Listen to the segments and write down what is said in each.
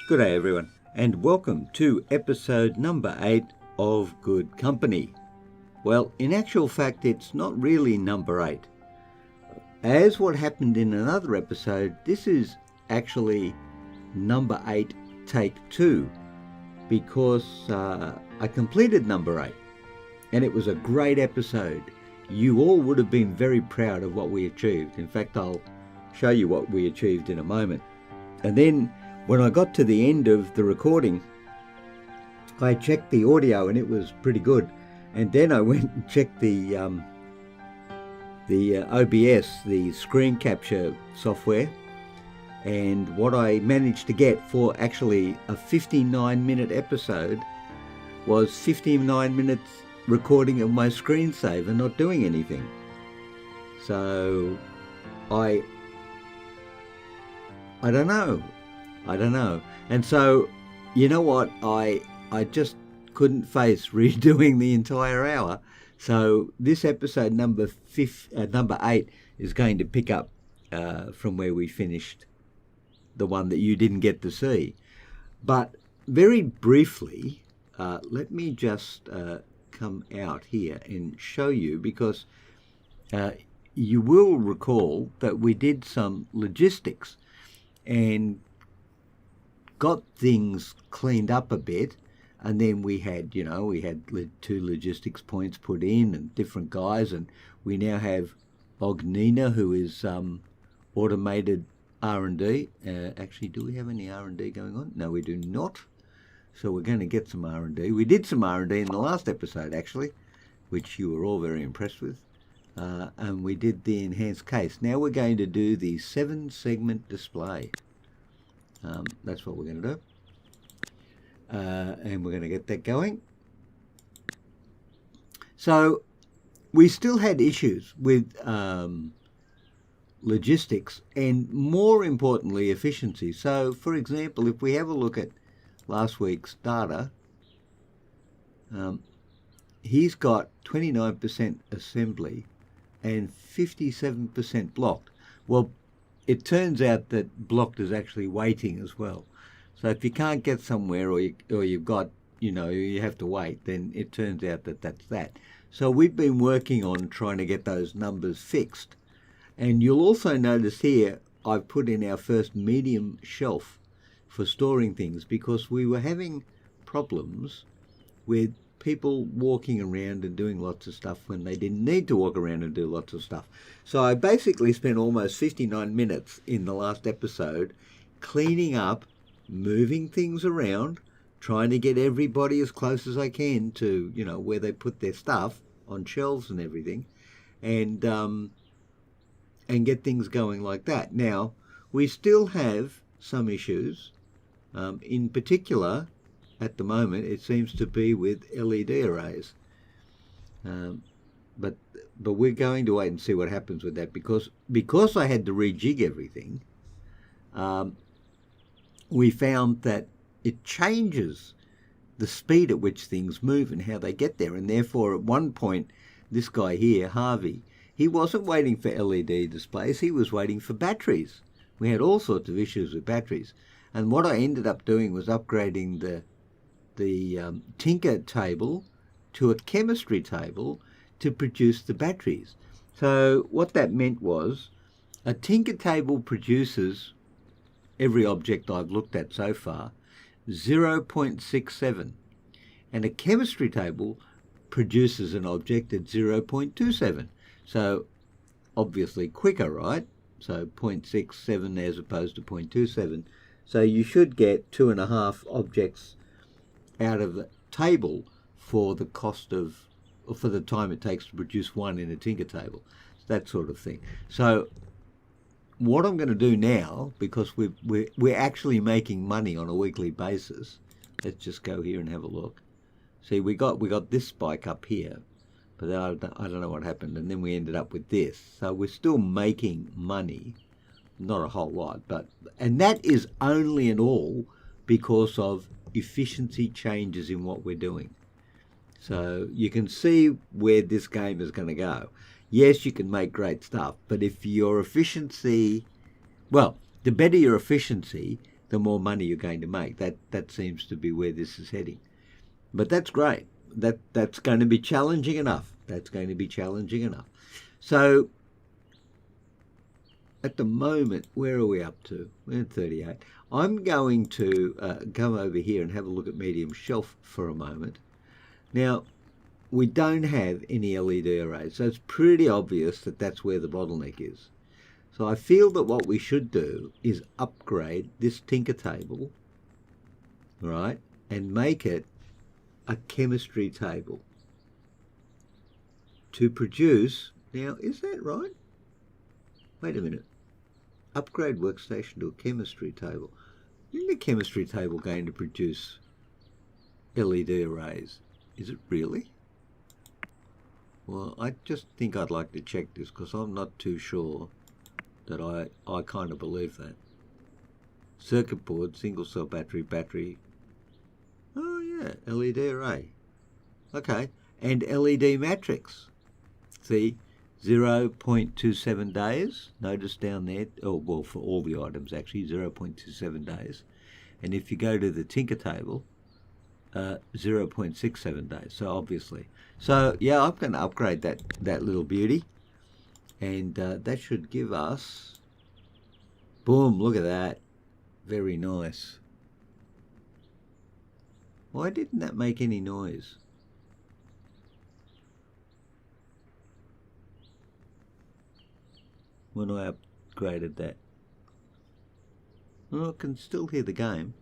Good day everyone, and welcome to episode number 8 of Good Company. Well, in actual fact, it's not really number 8. As what happened in another episode, this is actually number 8 take 2, because I completed number 8, and it was a great episode. You all would have been very proud of what we achieved. In fact, I'll show you what we achieved in a moment. And then when I got to the end of the recording, I checked the audio and it was pretty good. And then I went and checked the OBS, the screen capture software, and what I managed to get for actually a 59-minute episode was 59 minutes recording of my screensaver not doing anything. So I don't know. And so, you know what? I just couldn't face redoing the entire hour. So this episode number 8 is going to pick up from where we finished, the one that you didn't get to see. But very briefly, let me just come out here and show you, because you will recall that we did some logistics and got things cleaned up a bit, and then we had 2 logistics points put in and different guys, and we now have Ognina, who is automated R&D. Actually, do we have any R&D going on? No, we do not. So we're going to get some R&D. We did some R&D in the last episode, actually, which you were all very impressed with. And we did the enhanced case. Now we're going to do the 7-segment display. That's what we're going to do. And we're going to get that going. So we still had issues with logistics and, more importantly, efficiency. So, for example, if we have a look at last week's data, he's got 29% assembly and 57% blocked. Well, it turns out that blocked is actually waiting as well. So if you can't get somewhere, or you've got, you have to wait, then it turns out that that's that. So we've been working on trying to get those numbers fixed. And you'll also notice here, I've put in our first medium shelf for storing things, because we were having problems with people walking around and doing lots of stuff when they didn't need to walk around and do lots of stuff. So I basically spent almost 59 minutes in the last episode cleaning up, moving things around, trying to get everybody as close as I can to, where they put their stuff on shelves and everything, and get things going like that. Now, we still have some issues. In particular, at the moment, it seems to be with LED arrays. But we're going to wait and see what happens with that, because I had to rejig everything. We found that it changes the speed at which things move and how they get there. And therefore, at one point, this guy here, Harvey, he wasn't waiting for LED displays, he was waiting for batteries. We had all sorts of issues with batteries. And what I ended up doing was upgrading the Tinker table to a chemistry table to produce the batteries. So what that meant was, a Tinker table produces, every object I've looked at so far, 0.67. And a chemistry table produces an object at 0.27. So obviously quicker, right? So 0.67 as opposed to 0.27. So you should get 2.5 objects out of the table for the cost of, or for the time it takes to produce one in a Tinker table, that sort of thing. So what I'm going to do now, because we're actually making money on a weekly basis, let's just go here and have a look. See, we got this spike up here, but I don't know what happened, and then we ended up with this. So we're still making money, not a whole lot, and that is only and all because of efficiency changes in what we're doing. So you can see where this game is going to go. Yes, you can make great stuff, but if your efficiency, well, the better your efficiency, the more money you're going to make. That seems to be where this is heading. But that's great. That's going to be challenging enough. That's going to be challenging enough. So at the moment, where are we up to? We're at 38. I'm going to come over here and have a look at medium shelf for a moment. Now, we don't have any LED arrays, so it's pretty obvious that that's where the bottleneck is. So I feel that what we should do is upgrade this tinker table, right, and make it a chemistry table to produce. Now, is that right? Wait a minute. Upgrade workstation to a chemistry table. Isn't the chemistry table going to produce LED arrays? Is it really? Well, I just think I'd like to check this because I'm not too sure that I kind of believe that. Circuit board, single cell battery. Oh yeah, LED array. Okay, and LED matrix. See, 0.27 days. Notice down there, oh well, for all the items actually, 0.27 days. And if you go to the tinker table, 0.67 days. So obviously, so yeah, I'm going to upgrade that little beauty, and that should give us, boom! Look at that, very nice. Why didn't that make any noise? When I upgraded that. Oh, I can still hear the game.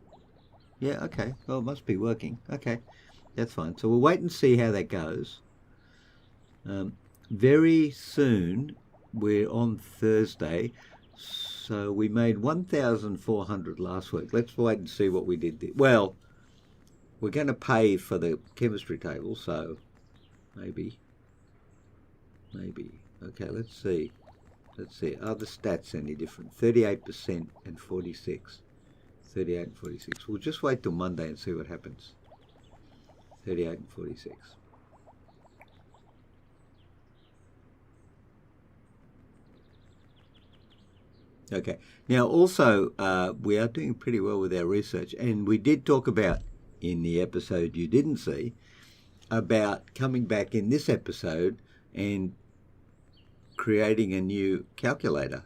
Yeah, okay. Well, it must be working. Okay, that's fine. So we'll wait and see how that goes. Very soon, we're on Thursday, so we made 1,400 last week. Let's wait and see what we did there. Well, we're going to pay for the chemistry table, so maybe. Okay, let's see. Are the stats any different? 38% and 46. 38 and 46. We'll just wait till Monday and see what happens. 38 and 46. Okay. Now, also, we are doing pretty well with our research, and we did talk about, in the episode you didn't see, about coming back in this episode and creating a new calculator,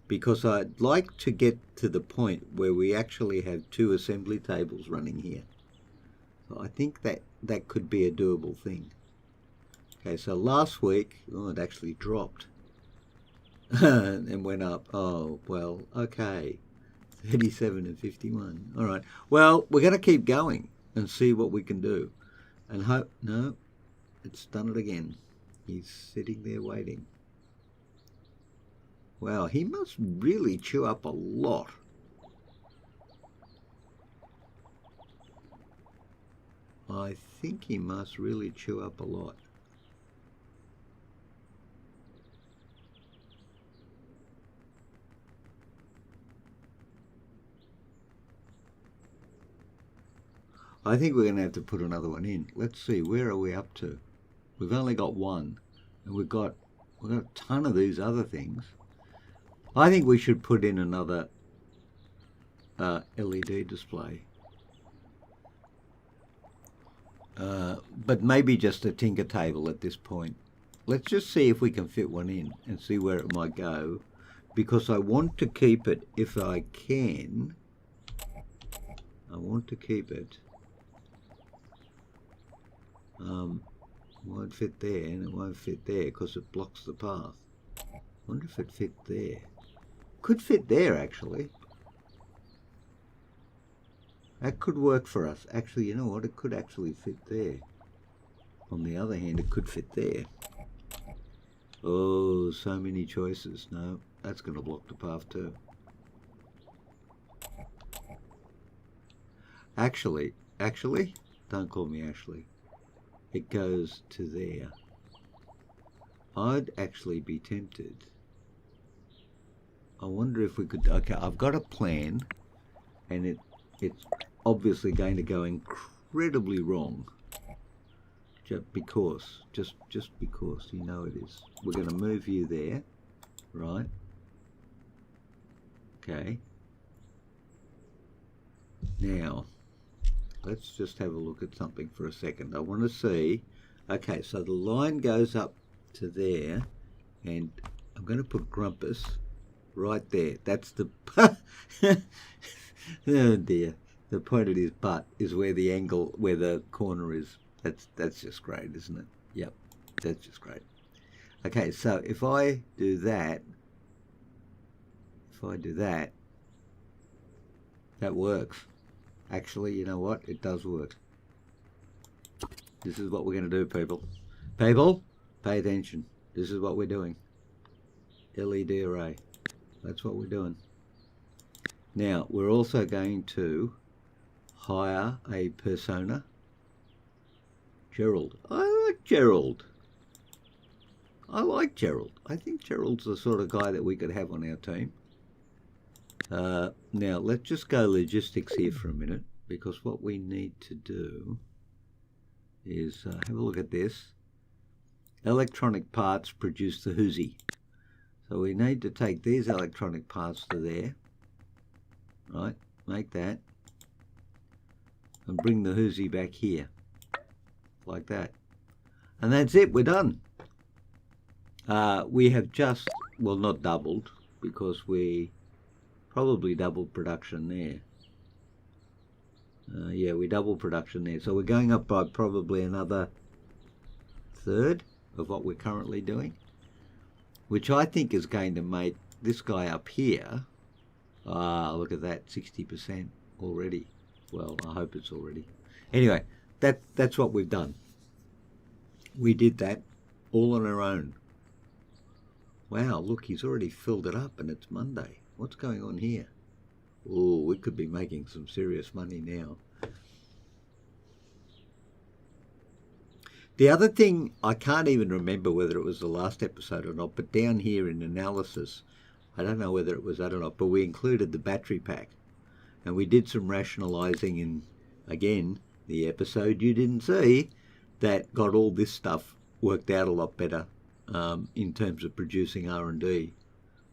because I'd like to get to the point where we actually have two assembly tables running here. So I think that could be a doable thing. Okay, so last week, oh, it actually dropped and went up. Oh, well, okay, 37 and 51. All right, well, we're going to keep going and see what we can do, and hope. No, it's done it again. He's sitting there waiting. Wow, he must really chew up a lot. I think he must really chew up a lot. I think we're going to have to put another one in. Let's see, where are we up to? We've only got one, and we've got a ton of these other things. I think we should put in another LED display. But maybe just a tinker table at this point. Let's just see if we can fit one in and see where it might go, because I want to keep it, if I can. I want to keep it. It won't fit there, and it won't fit there because it blocks the path. I wonder if it fit there. Could fit there, actually. That could work for us. Actually, you know what? It could actually fit there. On the other hand, it could fit there. Oh, so many choices. No, that's going to block the path too. Actually, don't call me Ashley. It goes to there. I'd actually be tempted. I wonder if we could. Okay, I've got a plan, and it's obviously going to go incredibly wrong. Just because, you know it is. We're going to move you there, right? Okay. Now, let's just have a look at something for a second. I want to see, okay, so the line goes up to there, and I'm going to put Grumpus right there. That's the, oh dear, the point of his butt is where the angle, where the corner is. That's just great, isn't it? Yep, that's just great. Okay, so if I do that, that works. Actually, you know what? It does work. This is what we're going to do, people. People, pay attention. This is what we're doing. LED array. That's what we're doing. Now, we're also going to hire a persona. Gerald. I like Gerald. I think Gerald's the sort of guy that we could have on our team. Now, let's just go logistics here for a minute, because what we need to do is have a look at this. Electronic parts produce the hoosie. So we need to take these electronic parts to there, right? Make that, and bring the hoosie back here, like that. And that's it, we're done. We have just, well, not doubled, because we probably doubled production there. Yeah, we doubled production there. So we're going up by probably another third of what we're currently doing, which I think is going to make this guy up here, look at that, 60% already. Well, I hope it's already. Anyway, that's what we've done. We did that all on our own. Wow, look, he's already filled it up and it's Monday. What's going on here? Oh, we could be making some serious money now. The other thing, I can't even remember whether it was the last episode or not, but down here in analysis, I don't know whether it was that or not, but we included the battery pack. And we did some rationalizing in, again, the episode you didn't see, that got all this stuff worked out a lot better in terms of producing R&D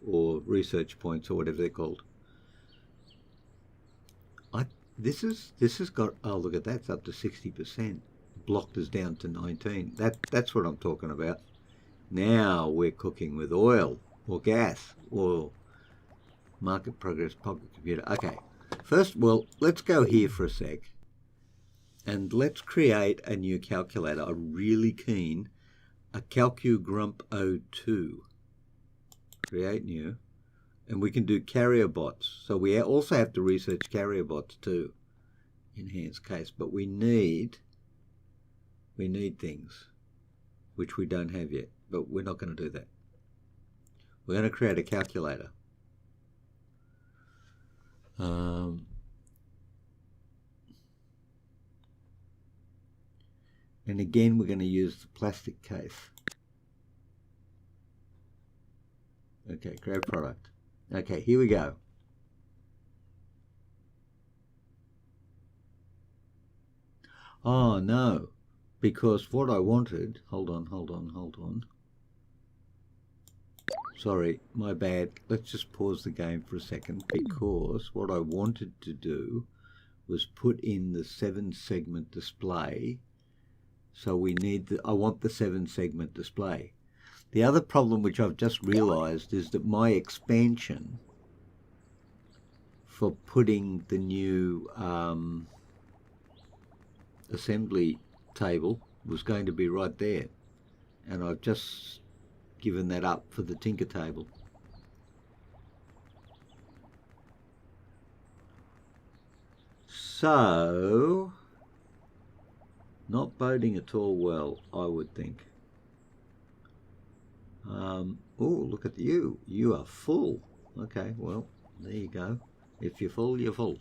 or research points or whatever they're called. This has got, oh look at that, it's up to 60%. Blocked us down to 19. That's what I'm talking about. Now we're cooking with oil or gas or market progress pocket computer. Okay, first, well, let's go here for a sec and let's create a new calculator. I'm really keen. A CalcuGrump 02. Create new. And we can do carrier bots. So we also have to research carrier bots too. Enhanced case. But we need things which we don't have yet. But we're not going to do that. We're going to create a calculator. And again, we're going to use the plastic case. Okay, create product. Okay, here we go. Oh, no, because what I wanted, hold on. Sorry, my bad. Let's just pause the game for a second, because what I wanted to do was put in the 7-segment display. So we need I want the 7-segment display. The other problem which I've just realized is that my expansion for putting the new assembly table was going to be right there. And I've just given that up for the Tinker table. So, not boding at all well, I would think. Oh, look at you. You are full. Okay, well, there you go. If you're full, you're full.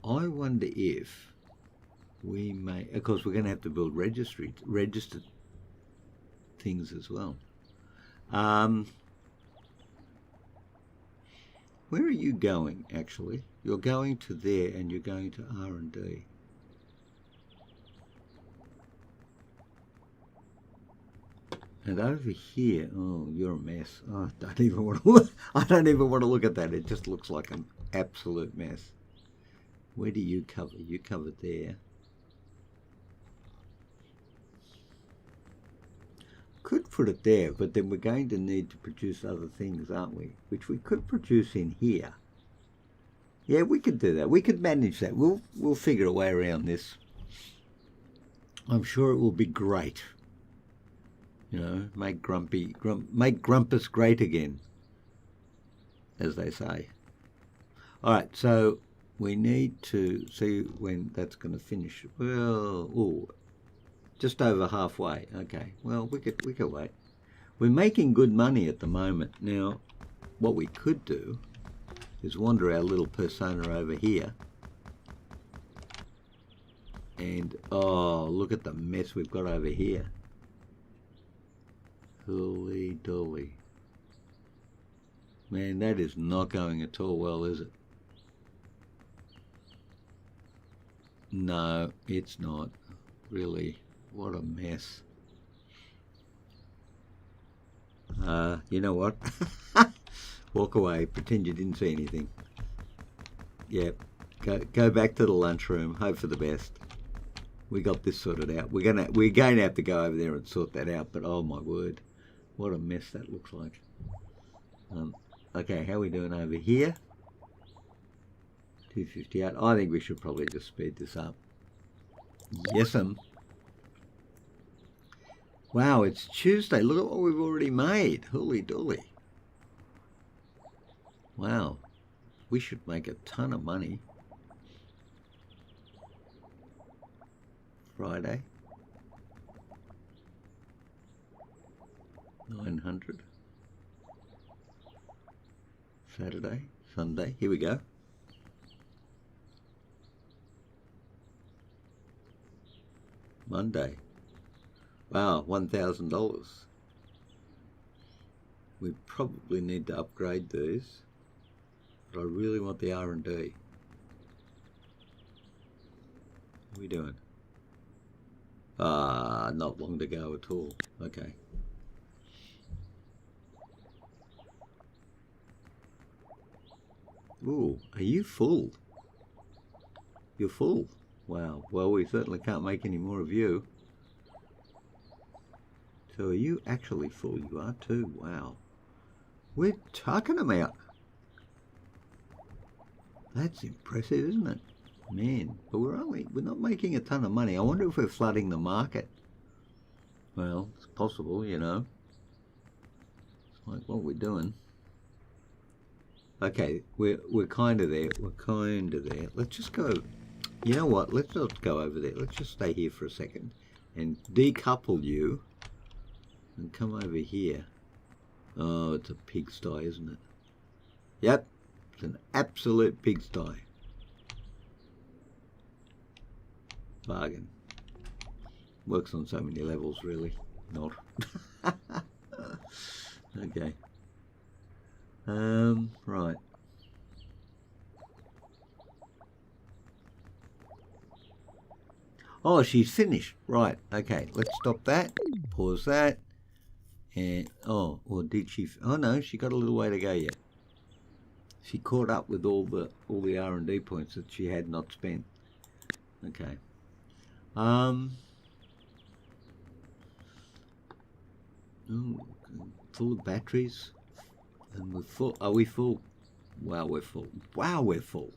I wonder if we may, of course, we're going to have to build registered things as well. Where are you going, actually? You're going to there and you're going to R&D. And over here, oh, you're a mess. Oh, I don't even want to look at that. It just looks like absolute mess. Where do you cover? You covered there. Could put it there, but then we're going to need to produce other things, aren't we? Which we could produce in here. Yeah, we could do that. We could manage that. We'll figure a way around this. I'm sure it will be great. You know, make Grumpus great again, as they say. All right, so we need to see when that's going to finish. Well, ooh, just over halfway. Okay, well, we could wait. We're making good money at the moment. Now, what we could do is wander our little persona over here. And, oh, look at the mess we've got over here. Holy dolly. Man, that is not going at all well, is it? No, it's not. Really, what a mess. You know what? Walk away, pretend you didn't see anything. Yep, go back to the lunchroom, hope for the best. We got this sorted out. We're going to have to go over there and sort that out, but oh my word, what a mess that looks like. Okay, how are we doing over here? 258. I think we should probably just speed this up. Yes'm. Wow, it's Tuesday. Look at what we've already made. Holy dolly. Wow. We should make a ton of money. Friday. 900. Saturday. Sunday. Here we go. Monday. Wow, $1,000. We probably need to upgrade these, but I really want the R&D. What are we doing? Not long to go at all. Okay. Ooh, are you full? You're full. Wow. Well, we certainly can't make any more of you. So are you actually full? You are too. Wow. We're tucking them out. That's impressive, isn't it? Man, but we're not making a ton of money. I wonder if we're flooding the market. Well, it's possible, you know. It's like what we're doing. Okay, we're kind of there. We're kind of there. Let's just go. You know what? Let's not go over there. Let's just stay here for a second and decouple you and come over here. Oh, it's a pigsty, isn't it? Yep, it's an absolute pigsty. Bargain. Works on so many levels, really. Not. Okay. Right. Oh, she's finished. Right. Okay. Let's stop that. Pause that. And oh, or did she? Oh no, she got a little way to go yet. She caught up with all the R&D points that she had not spent. Okay. Ooh, full of batteries, and we're full. Are we full? Wow, we're full. Wow, we're full.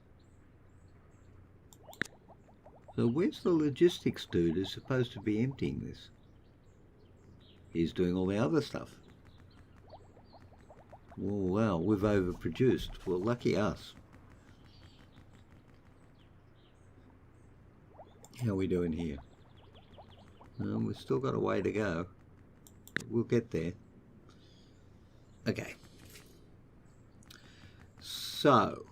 So where's the logistics dude who's supposed to be emptying this? He's doing all the other stuff. Oh, wow, we've overproduced. Well, lucky us. How are we doing here? We've still got a way to go. We'll get there. Okay. So.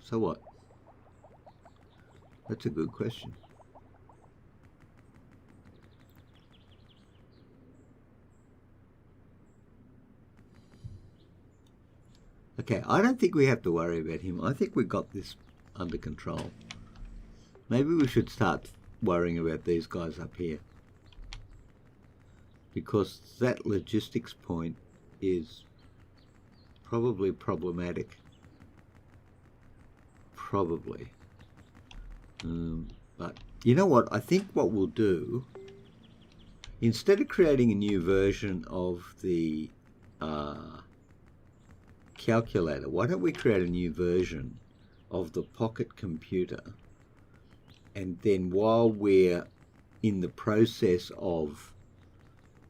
So what? That's a good question. Okay, I don't think we have to worry about him. I think we got this under control. Maybe we should start worrying about these guys up here, because that logistics point is probably problematic. Probably. But you know what? I think what we'll do, instead of creating a new version of the calculator, why don't we create a new version of the pocket computer, and then while we're in the process of,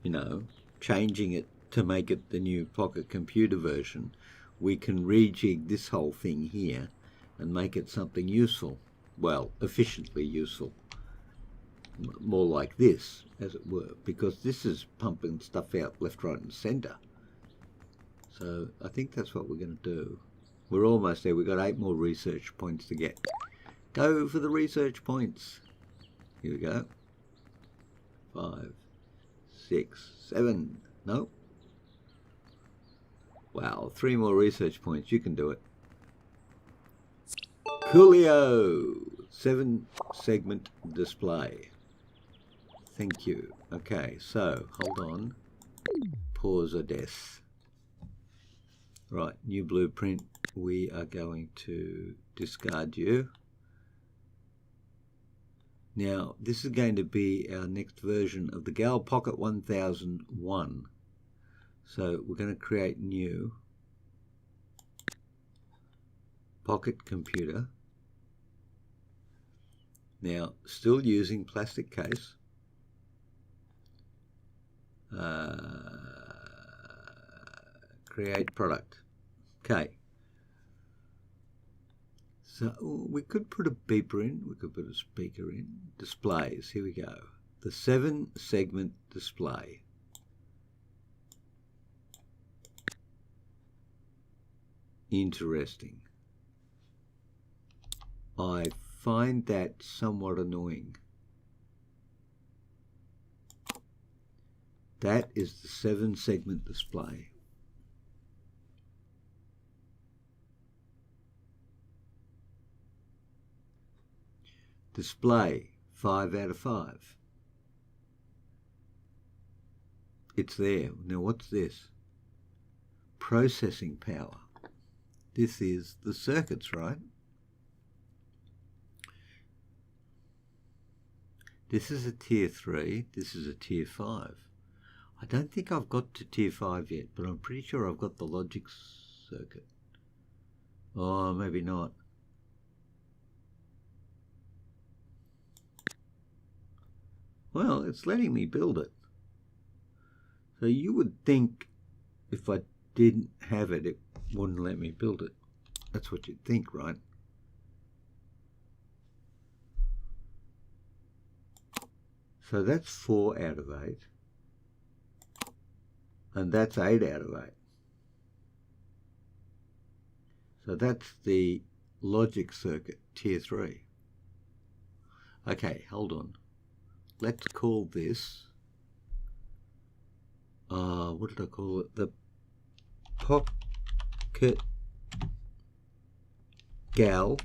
you know, changing it to make it the new pocket computer version, we can rejig this whole thing here and make it something useful. Well, efficiently useful. More like this, as it were, because this is pumping stuff out left, right and centre. So I think that's what we're going to do. We're almost there. We've got 8 more research points to get. Go for the research points. Here we go. 5, 6, 7. No. Wow, 3 more research points. You can do it. Coolio. 7 segment display. Thank you. Okay, so hold on. Pause or des. Right, new blueprint. We are going to discard you. Now, this is going to be our next version of the Gal Pocket 1001. So we're going to create new pocket computer. Now, still using plastic case. Create product. Okay. So we could put a beeper in, we could put a speaker in. Displays, here we go. The 7 segment display. Interesting. I find that somewhat annoying. That is the 7 segment display. Display, 5 out of 5. It's there. Now what's this? Processing power. This is the circuits, right? This is a tier 3, this is a tier 5. I don't think I've got to tier 5 yet, but I'm pretty sure I've got the logic circuit. Oh, maybe not. Well, it's letting me build it. So you would think if I didn't have it, it wouldn't let me build it. That's what you'd think, right? So that's 4 out of 8. And that's 8 out of 8. So that's the logic circuit, tier 3. Okay, hold on. Let's call this, what did I call it? The Pocket Gal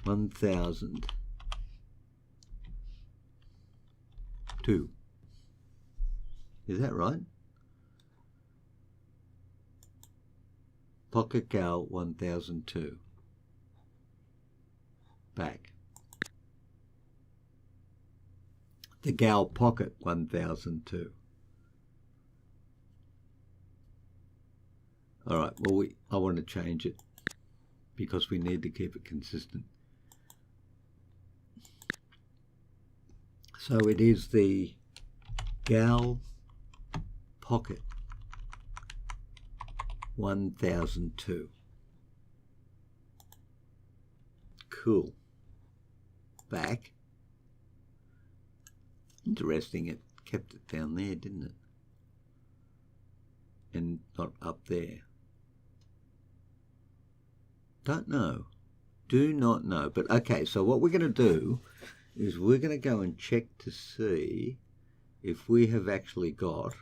1002. Is that right? Pocket Gal 1002. Back. The Gal Pocket 1002. All right, well, I want to change it because we need to keep it consistent. So it is the Gal Pocket 1002. Cool. Back. Interesting, it kept it down there, didn't it? And not up there. Don't know. Do not know. But okay, so what we're going to do is we're going to go and check to see if we have actually got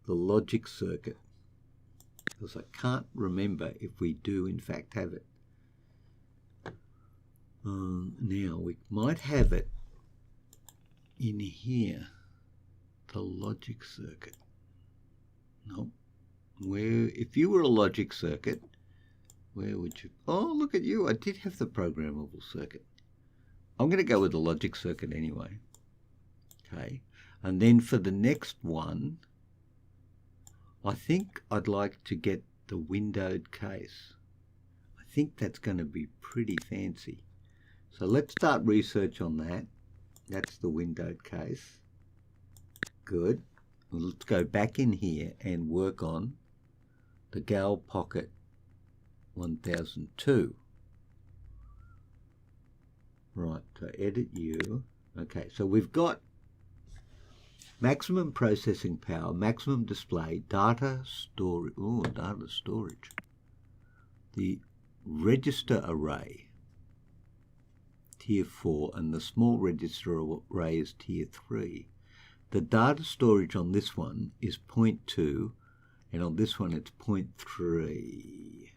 the logic circuit. because I can't remember if we do in fact have it. Now we might have it in here, the logic circuit. Nope. Where, if you were a logic circuit, where would you? Oh, look at you! I did have the programmable circuit. I'm going to go with the logic circuit anyway. Okay, and then for the next one, I think I'd like to get the windowed case. I think that's going to be pretty fancy. So let's start research on that. That's the windowed case. Good. Well, let's go back in here and work on the Gal Pocket 1002. Right, so edit you. Okay, so we've got maximum processing power, maximum display, data storage. Oh, data storage. The register array, tier 4, and the small register array is tier 3. The data storage on this one is 0.2, and on this one it's 0.3.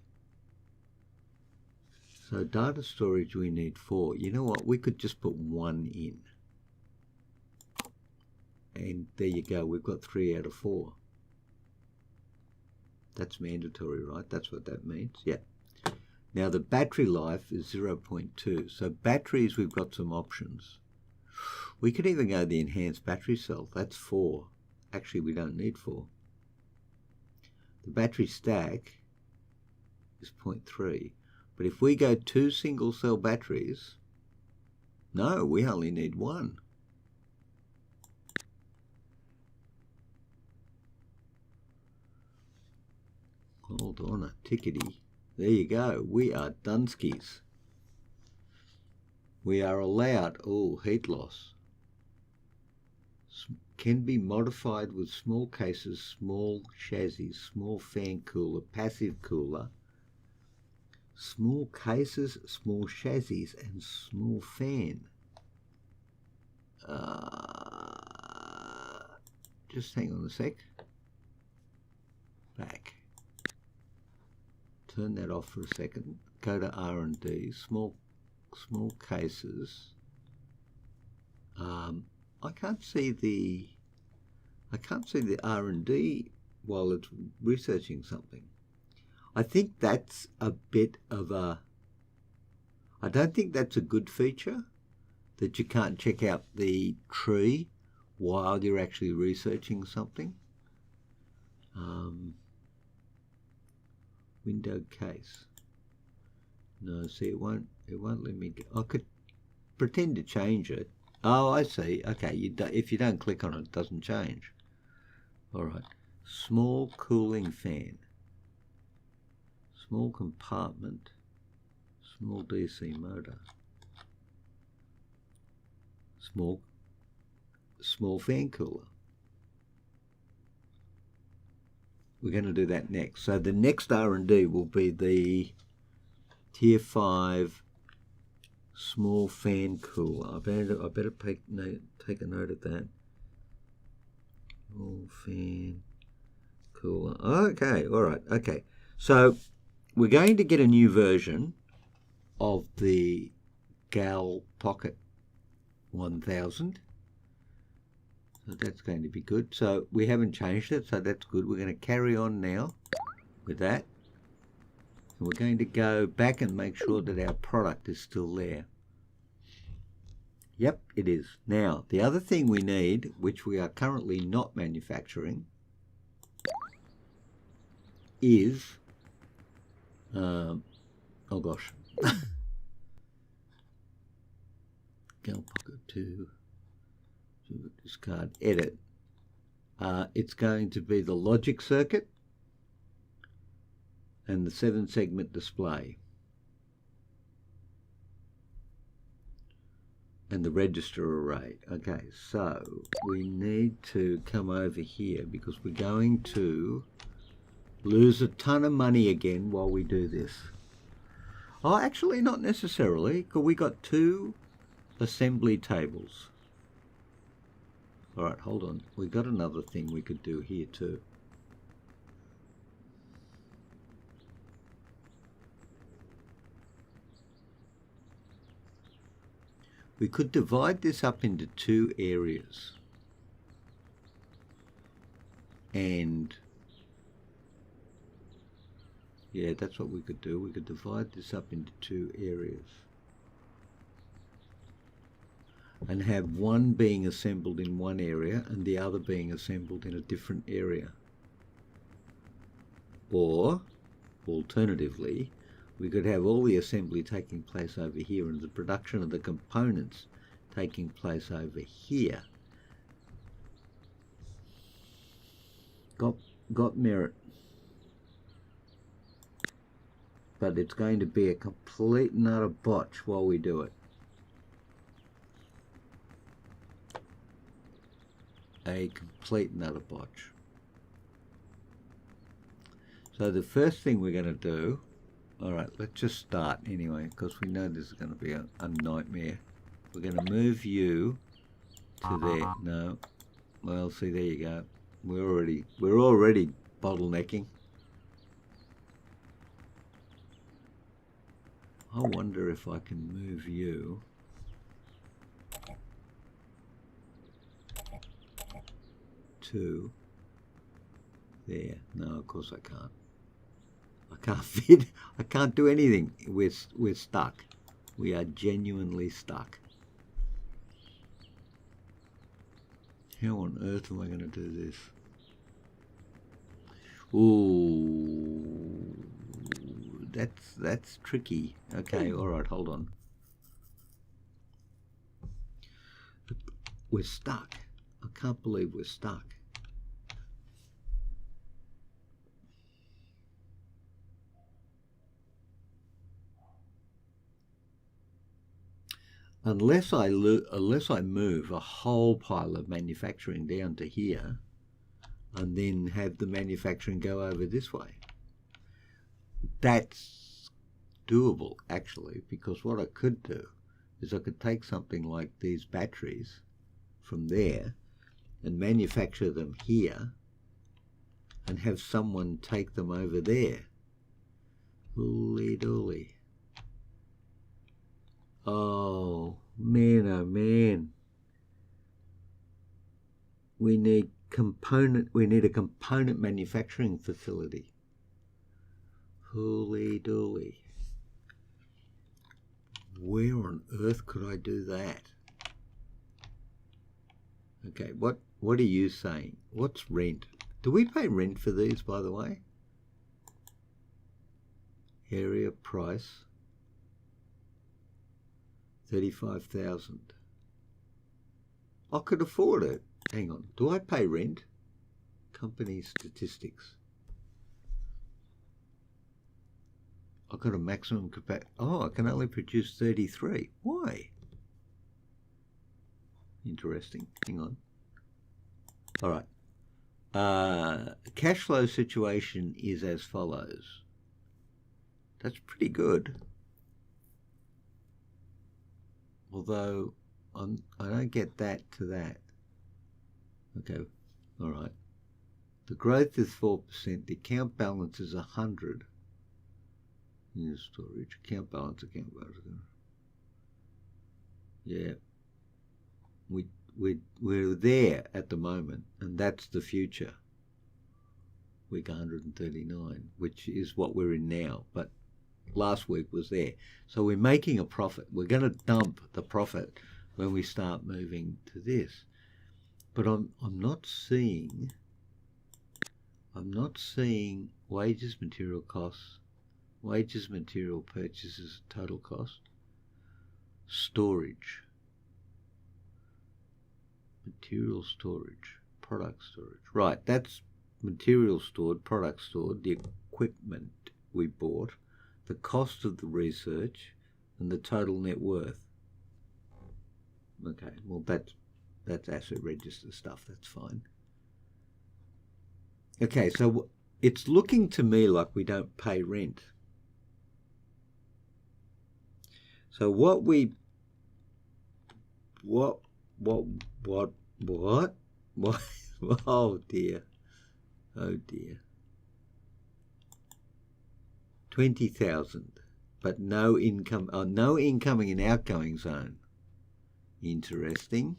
So data storage we need 4. You know what? We could just put 1 in. And there you go. We've got 3 out of 4. That's mandatory, right? That's what that means. Yeah. Now the battery life is 0.2. So batteries, we've got some options. We could even go the enhanced battery cell. That's 4. Actually, we don't need 4. The battery stack is 0.3. But if we go 2 single cell batteries, no, we only need 1. Hold on a tickety. There you go. We are Dunskies. We are allowed, heat loss. Can be modified with small cases, small chassis, small fan cooler, passive cooler, small cases, small chassis, and small fan. Just hang on a sec. Back. Turn that off for a second. Go to R&D. Small cases. I can't see the R&D while it's researching something. I think that's a bit of a... I don't think that's a good feature, that you can't check out the tree while you're actually researching something. Window case. No, see, it won't let me... I could pretend to change it. Oh, I see. Okay, if you don't click on it, it doesn't change. All right. Small cooling fan. Small compartment. Small DC motor. Small fan cooler. We're going to do that next. So the next R&D will be the tier 5 small fan cooler. I better take a note of that. Small fan cooler. Okay, all right. Okay, so we're going to get a new version of the Gal Pocket 1000. So that's going to be good. So we haven't changed it, so that's good. We're going to carry on now with that. And we're going to go back and make sure that our product is still there. Yep, it is. Now, the other thing we need, which we are currently not manufacturing, is, oh gosh, Gal Pocket 2. Discard, edit. It's going to be the logic circuit and the 7-segment display and the register array. Okay, so we need to come over here because we're going to lose a ton of money again while we do this. Oh, actually not necessarily, because we got 2 assembly tables. All right, hold on. We've got another thing we could do here too. we could divide this up into two areas. And yeah, that's what we could do. We could divide this up into two areas and have one being assembled in one area and the other being assembled in a different area. Or, alternatively, we could have all the assembly taking place over here and the production of the components taking place over here. Got merit. But it's going to be a complete and utter botch while we do it. A complete and utter botch. So the first thing we're going to do, all right, let's just start anyway, because we know this is going to be a nightmare. We're going to move you to there. No, well, see, there you go. We're already bottlenecking. I wonder if I can move you to there. No, of course I can't. I can't fit. I can't do anything. We're stuck. We are genuinely stuck. How on earth am I going to do this? Ooh, that's tricky. Okay, all right, hold on. We're stuck. I can't believe we're stuck. Unless I move a whole pile of manufacturing down to here and then have the manufacturing go over this way. That's doable, actually, because what I could do is I could take something like these batteries from there and manufacture them here and have someone take them over there. Holy dooly. Oh man, we need a component manufacturing facility. Holy dooly. Where on earth could I do that? Okay, what are you saying? What's rent? Do we pay rent for these, by the way? Area price 35,000. I could afford it. Hang on. Do I pay rent? Company statistics. I've got a maximum capacity. Oh, I can only produce 33. Why? Interesting. Hang on. All right. Cash flow situation is as follows. That's pretty good. Although I don't get that to that. Okay, all right. The growth is 4%. The account balance is 100. New storage, account balance. Yeah, we're there at the moment, and that's the future. Week 139, which is what we're in now, but last week was there. So we're making a profit. We're going to dump the profit when we start moving to this. But I'm not seeing wages, material costs, wages, material purchases, total cost, storage, material storage, product storage. Right, that's material stored, product stored, the equipment we bought, the cost of the research, and the total net worth. Okay, well that's asset register stuff, that's fine. Okay, so it's looking to me like we don't pay rent. So what oh dear. 20,000, but no income, no incoming and outgoing zone. Interesting.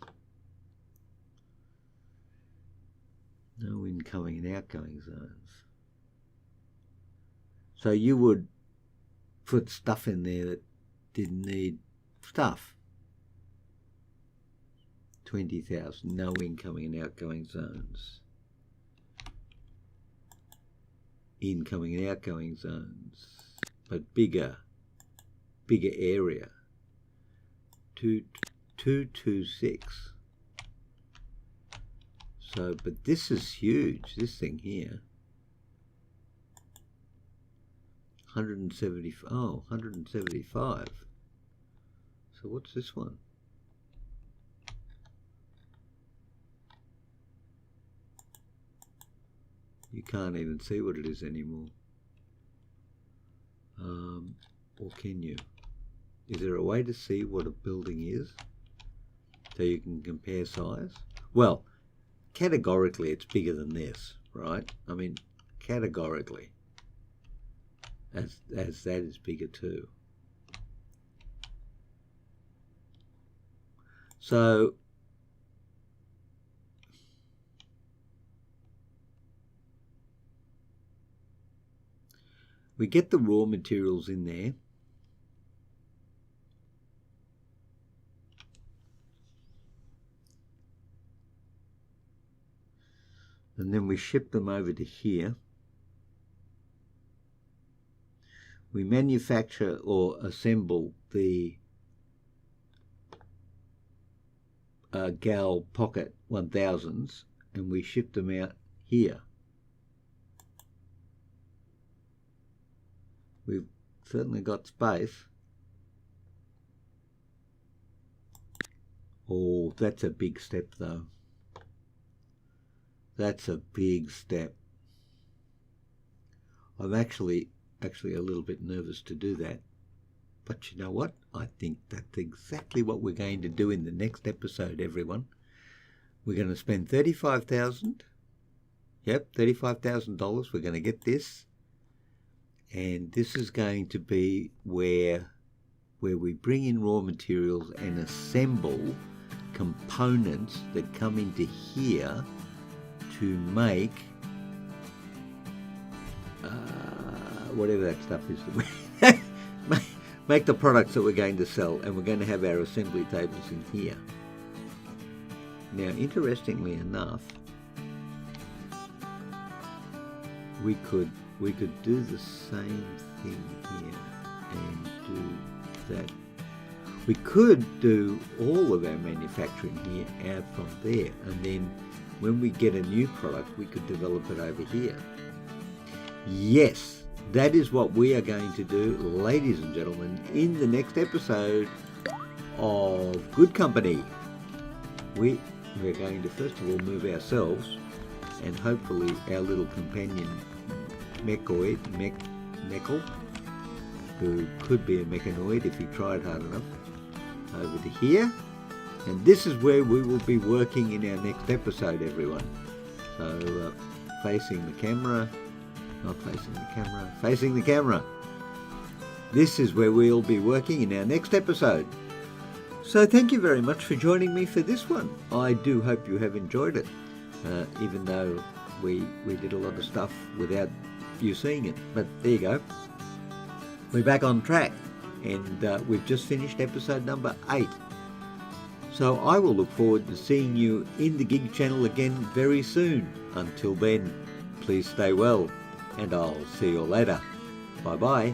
No incoming and outgoing zones. So you would put stuff in there that didn't need stuff. 20,000, no incoming and outgoing zones. Incoming and outgoing zones, but bigger area. 226. So, but this is huge, this thing here. 175. So what's this one? You can't even see what it is anymore. Or can you? Is there a way to see what a building is so you can compare size? Well, categorically it's bigger than this, right? I mean, categorically. As that is bigger too. So we get the raw materials in there. And then we ship them over to here. We manufacture or assemble the Gal Pocket 1000s and we ship them out here. We've certainly got space. Oh, that's a big step though. That's a big step. I'm actually a little bit nervous to do that. But you know what? I think that's exactly what we're going to do in the next episode, everyone. We're going to spend $35,000. Yep, $35,000. We're going to get this. And this is going to be where we bring in raw materials and assemble components that come into here to make whatever that stuff is that we make the products that we're going to sell, and we're going to have our assembly tables in here. Now, interestingly enough, we could do the same thing here and do that. We could do all of our manufacturing here out from there, and then when we get a new product, we could develop it over here. Yes, that is what we are going to do, ladies and gentlemen, in the next episode of Good Company. We're going to first of all move ourselves and hopefully our little companion Meckle, who could be a mechanoid if he tried hard enough, over to here. And this is where we will be working in our next episode, everyone. So, facing the camera, not facing the camera, facing the camera. This is where we'll be working in our next episode. So thank you very much for joining me for this one. I do hope you have enjoyed it, even though we did a lot of stuff without you seeing it. But there you go. We're back on track, and we've just finished episode number 8. So I will look forward to seeing you in the Gig Channel again very soon. Until then, please stay well, and I'll see you later. Bye-bye.